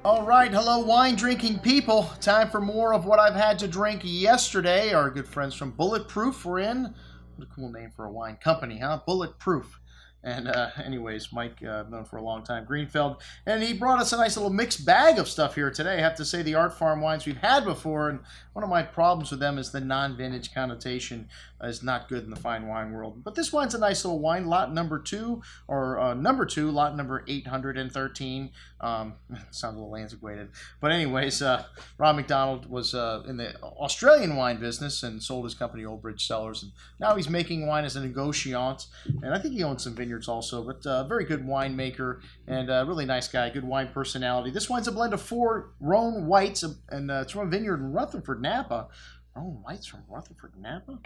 All right, hello wine drinking people. Time for more of what I've had to drink yesterday. Our good friends from Bulletproof were in. What a cool name for a wine company, huh? Bulletproof. And anyways, Mike, I've known for a long time, Greenfeld, and he brought us a nice little mixed bag of stuff here today. I have to say the Art Farm wines we've had before, and one of my problems with them is the non-vintage connotation is not good in the fine wine world. But this wine's a nice little wine, lot number 2, or number 2, lot number 813. Sounds a little antiquated. But anyways, Ron McDonald was in the Australian wine business and sold his company Old Bridge Cellars, and now he's making wine as a negotiant, and I think he owns some vineyards also, but very good winemaker and a really nice guy, good wine personality. This wine's a blend of 4 Rhone whites, and it's from a vineyard in Rutherford, Napa. Rhone whites from Rutherford, Napa?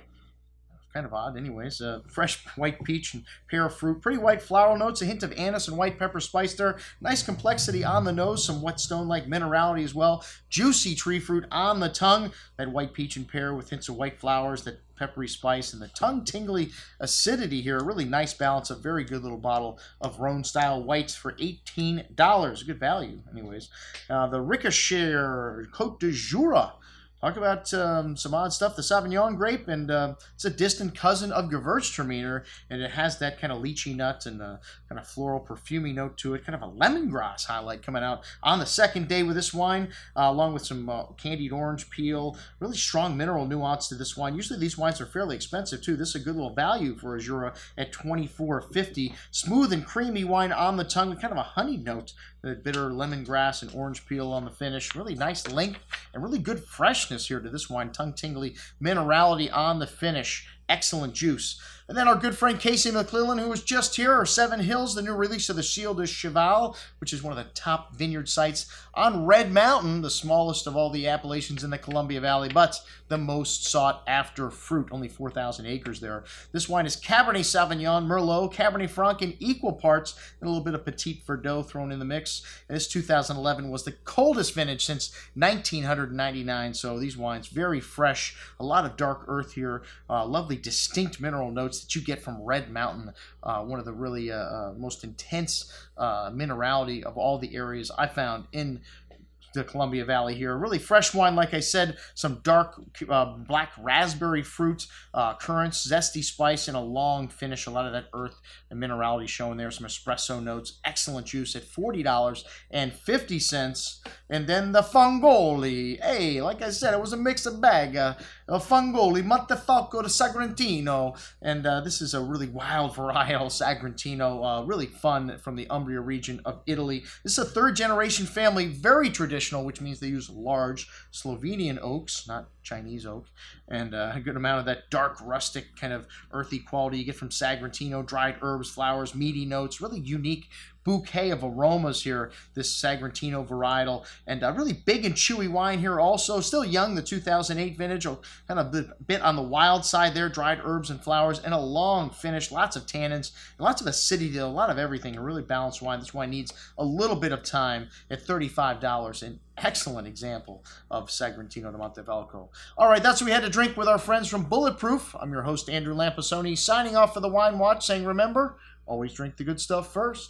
Kind of odd. Anyways, fresh white peach and pear fruit, pretty white floral notes, a hint of anise and white pepper spice there. Nice complexity on the nose, some whetstone-like minerality as well. Juicy tree fruit on the tongue, that white peach and pear with hints of white flowers, that peppery spice, and the tongue-tingly acidity here. A really nice balance, a very good little bottle of Rhone-style whites for $18. Good value, anyways. The Rijchaert Cotes Du Jura. Talk about some odd stuff. The Sauvignon grape, and it's a distant cousin of Gewürztraminer, and it has that kind of lychee nut and kind of floral, perfumey note to it. Kind of a lemongrass highlight coming out on the second day with this wine, along with some candied orange peel. Really strong mineral nuance to this wine. Usually these wines are fairly expensive too. This is a good little value for a Jura at $24.50. Smooth and creamy wine on the tongue with kind of a honey note. The bitter lemongrass and orange peel on the finish. Really nice length and really good freshness here to this wine. Tongue-tingly minerality on the finish. Excellent juice. And then our good friend Casey McClellan, who was just here, our Seven Hills, the new release of the Ciel de Cheval, which is one of the top vineyard sites on Red Mountain, the smallest of all the appellations in the Columbia Valley, but the most sought after fruit. Only 4,000 acres there. This wine is Cabernet Sauvignon, Merlot, Cabernet Franc in equal parts, and a little bit of Petit Verdot thrown in the mix. And this 2011 was the coldest vintage since 1999, so these wines very fresh, a lot of dark earth here, lovely distinct mineral notes that you get from Red Mountain, one of the really most intense minerality of all the areas I found in the Columbia Valley here. Really fresh wine, like I said, some dark black raspberry fruit, currants, zesty spice, and a long finish. A lot of that earth and minerality showing there. Some espresso notes. Excellent juice at $40.50. And then the Fongoli. Hey, like I said, it was a mix of bag. Fongoli Montefalco Sagrantino. And this is a really wild varietal Sagrantino. Really fun from the Umbria region of Italy. This is a 3rd generation family, very traditional, which means they use large Slovenian oaks, not Chinese oak, and a good amount of that dark, rustic, kind of earthy quality you get from Sagrantino, dried herbs, flowers, meaty notes, really unique bouquet of aromas here, this Sagrantino varietal, and a really big and chewy wine here also, still young, the 2008 vintage, kind of a bit on the wild side there, dried herbs and flowers, and a long finish, lots of tannins, and lots of acidity, a lot of everything, a really balanced wine. This wine needs a little bit of time at $35, an excellent example of Sagrantino de Montefalco. All right, that's what we had to drink with our friends from Bulletproof. I'm your host, Andrew Lampasoni, signing off for the Wine Watch, saying remember, always drink the good stuff first.